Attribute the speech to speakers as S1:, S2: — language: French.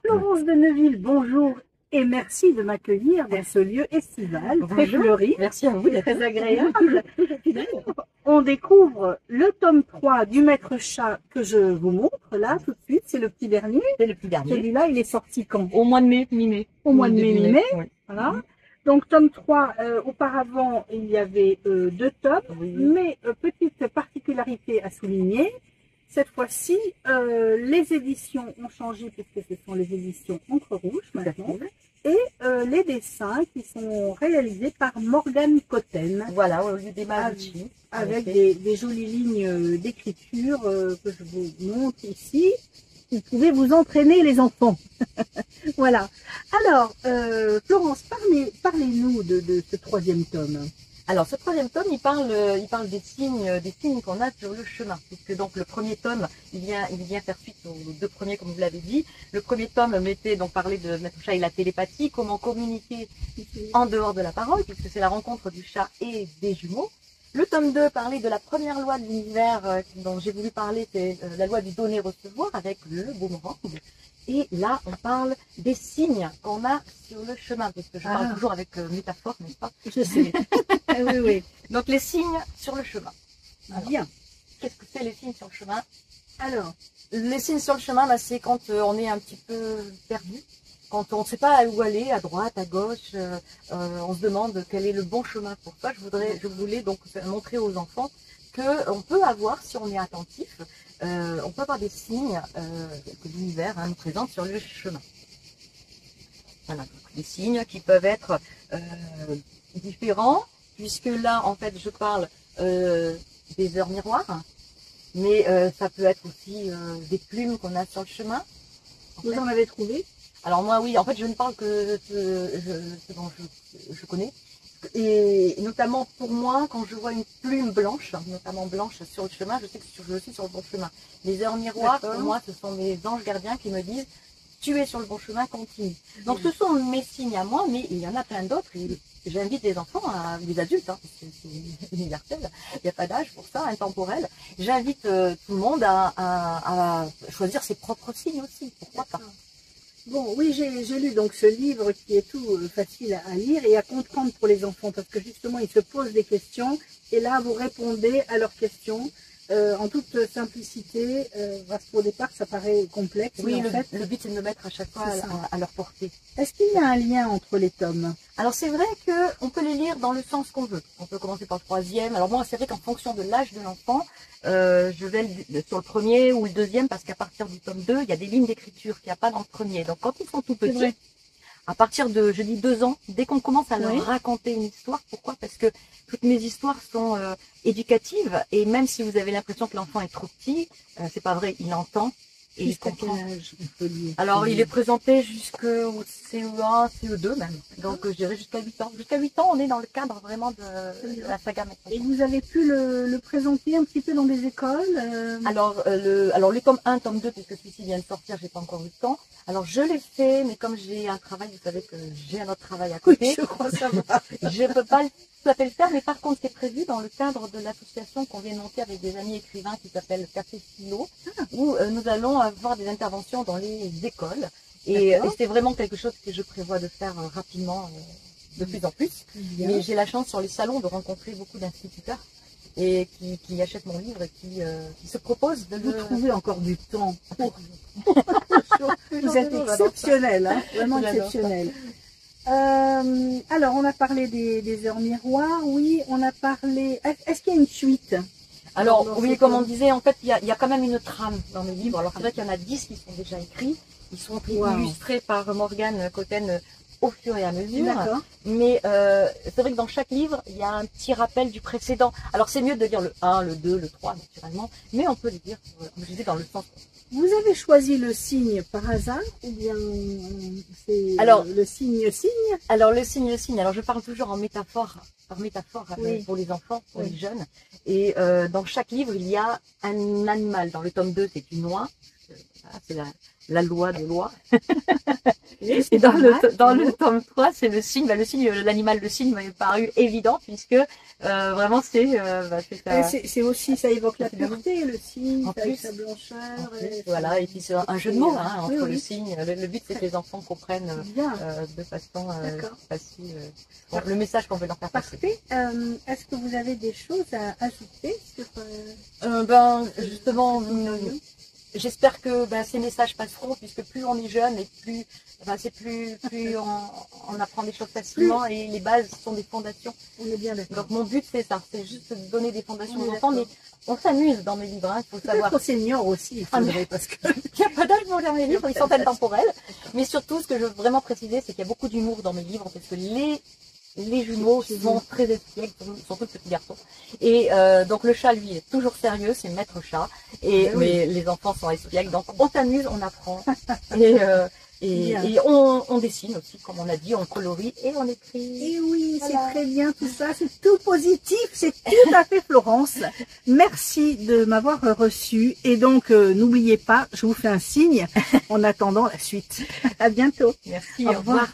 S1: Florence de Neuville, bonjour et merci de m'accueillir dans ce lieu estival très fleuri.
S2: Merci à vous,
S1: très agréable. On découvre le tome 3 du Maître Chat que je vous montre là tout de suite. C'est le petit dernier.
S2: C'est le petit dernier.
S1: Celui-là, il est sorti quand?
S2: Au mois de mai, mi-mai.
S1: Au mois de mai, mi-mai.
S2: Oui.
S1: Voilà. Donc tome 3, auparavant, il y avait 2 tomes,
S2: Oui.
S1: mais petite particularité à souligner. Cette fois-ci, les éditions ont changé puisque ce sont les éditions Encre Rouge maintenant. Et les dessins qui sont réalisés par Morgane Cotten.
S2: Voilà, au lieu des Marucci.
S1: Avec des jolies lignes d'écriture que je vous montre ici. Vous pouvez vous entraîner les enfants. Voilà. Alors, Florence, parlez-nous de ce 3e tome.
S2: Alors, ce 3e tome, il parle des signes qu'on a sur le chemin. Puisque donc le 1er tome, il vient faire suite aux 2 premiers, comme vous l'avez dit. Le 1er tome parlait de Maître Chat et la télépathie, comment communiquer en dehors de la parole, puisque c'est la rencontre du chat et des jumeaux. Le tome 2 parlait de la première loi de l'univers dont j'ai voulu parler, c'est la loi du donner-recevoir avec le boomerang. Et là, on parle des signes qu'on a sur le chemin, parce que je parle toujours avec métaphore, n'est-ce pas?
S1: Je sais. Oui, oui.
S2: Donc, les signes sur le chemin.
S1: Alors, bien.
S2: Qu'est-ce que c'est les signes sur le chemin?
S1: Alors,
S2: les signes sur le chemin, c'est quand on est un petit peu perdu, quand on ne sait pas où aller, à droite, à gauche, on se demande quel est le bon chemin pour ça. Je voulais donc montrer aux enfants qu'on peut avoir, si on est attentif, on peut avoir des signes que l'univers nous présente sur le chemin. Voilà, donc des signes qui peuvent être différents, puisque là, en fait, je parle des heures miroirs, mais ça peut être aussi des plumes qu'on a sur le chemin.
S1: Vous en avez trouvé?
S2: Alors moi, oui, en fait, je ne parle que ce dont je connais. Et notamment pour moi, quand je vois une plume blanche, notamment blanche sur le chemin, je sais que je suis sur le bon chemin. Les heures miroirs, pour moi, ce sont mes anges gardiens qui me disent « tu es sur le bon chemin, continue ». Donc ce sont mes signes à moi, mais il y en a plein d'autres. J'invite les enfants, les adultes, parce que c'est universel, il n'y a pas d'âge pour ça, intemporel. J'invite tout le monde à choisir ses propres signes aussi, pourquoi pas.
S1: Bon, oui, j'ai lu donc ce livre qui est tout facile à lire et à comprendre pour les enfants parce que justement, ils se posent des questions et là, vous répondez à leurs questions en toute simplicité parce qu'au départ, ça paraît complexe.
S2: Oui,
S1: en fait,
S2: le but, c'est de me mettre à chaque fois à leur portée.
S1: Est-ce qu'il y a un lien entre les tomes?
S2: Alors, c'est vrai qu'on peut les lire dans le sens qu'on veut. On peut commencer par le 3e. Alors moi, c'est vrai qu'en fonction de l'âge de l'enfant, je vais sur le 1er ou le 2e parce qu'à partir du tome 2, il y a des lignes d'écriture qu'il n'y a pas dans le 1er. Donc, quand ils sont tout petits, à partir de, je dis 2 ans, dès qu'on commence à leur raconter une histoire, pourquoi? Parce que toutes mes histoires sont éducatives et même si vous avez l'impression que l'enfant est trop petit, c'est pas vrai, il entend et il comprend.
S1: Quel âge on peut lire?
S2: Alors, il est présenté jusqu'au CE1, CE2 même. Donc, je dirais jusqu'à 8 ans. Jusqu'à 8 ans, on est dans le cadre vraiment de la saga Maître Chat.
S1: Et vous avez pu le présenter un petit peu dans des écoles
S2: Alors, les tomes 1, tome 2, puisque celui-ci vient de sortir, j'ai pas encore eu le temps. Alors, je l'ai fait, mais comme j'ai un travail, vous savez que j'ai un autre travail à côté.
S1: Oui, je crois savoir.
S2: Je peux pas tout à fait le faire, mais par contre, c'est prévu dans le cadre de l'association qu'on vient de monter avec des amis écrivains qui s'appelle Café Stylo, où nous allons avoir des interventions dans les écoles. Et c'est vraiment quelque chose que je prévois de faire rapidement, de plus en plus. Mais j'ai la chance sur les salons de rencontrer beaucoup d'instituteurs et qui achètent mon livre et qui se proposent de
S1: Vous trouvez encore du temps pour...
S2: Vous
S1: Vous êtes exceptionnel, hein, vraiment exceptionnel. Alors, on a parlé des heures miroirs, oui, on a parlé... Est-ce qu'il y a une suite?
S2: Alors, oui, comme on disait, en fait, il y a quand même une trame dans mes livres. Alors, c'est vrai qu'il y en a 10 qui sont déjà écrits. Ils sont illustrés par Morgane Cotten au fur et à mesure. Mais c'est vrai que dans chaque livre, il y a un petit rappel du précédent. Alors, c'est mieux de lire le 1, le 2, le 3, naturellement. Mais on peut les lire, comme je disais, dans le sens.
S1: Vous avez choisi le signe par hasard ou bien c'est le signe?
S2: Alors, le signe. Alors, je parle toujours en métaphore, par métaphore pour les enfants, pour les jeunes. Et dans chaque livre, il y a un animal. Dans le tome 2, c'est une oie. C'est la loi des lois.
S1: Oui,
S2: Et dans
S1: pas mal.
S2: le tome 3, c'est le signe. Le signe, l'animal, le signe m'est paru évident puisque vraiment
S1: C'est aussi, ça évoque la
S2: c'est bien.
S1: pureté, le cygne,
S2: En
S1: avec
S2: plus,
S1: sa blancheur.
S2: voilà, et puis c'est un jeu de mots hein, entre
S1: Oui.
S2: le signe. Le but c'est que les enfants comprennent
S1: Bien,
S2: de façon
S1: d'accord.
S2: facile le message qu'on veut leur faire passer.
S1: Parfait. Est-ce que vous avez des choses à ajouter sur
S2: Justement, j'espère que ces messages passeront puisque plus on est jeune et plus on apprend des choses facilement et les bases sont des fondations.
S1: On est bien d'accord.
S2: Donc mon but c'est ça, c'est juste de donner des fondations
S1: On est
S2: aux enfants, mais on s'amuse dans mes livres, il faut savoir.
S1: Peut-être aux seniors aussi, il faudrait, parce que
S2: Il n'y a pas d'âge pour lire mes livres, ils sont intemporels. Mais surtout, ce que je veux vraiment préciser, c'est qu'il y a beaucoup d'humour dans mes livres, parce que les jumeaux sont très espiègles, surtout le petit garçon. Et donc le chat, lui, est toujours sérieux, c'est maître chat. Mais les enfants sont espiègles, donc on s'amuse, on apprend. Et on dessine aussi, comme on a dit, on colorie et on écrit.
S1: Et oui,
S2: Voilà.
S1: c'est très bien tout ça, c'est tout positif, c'est tout à fait Florence. Merci de m'avoir reçu et donc n'oubliez pas, je vous fais un signe en attendant la suite. À bientôt.
S2: Merci,
S1: Au revoir.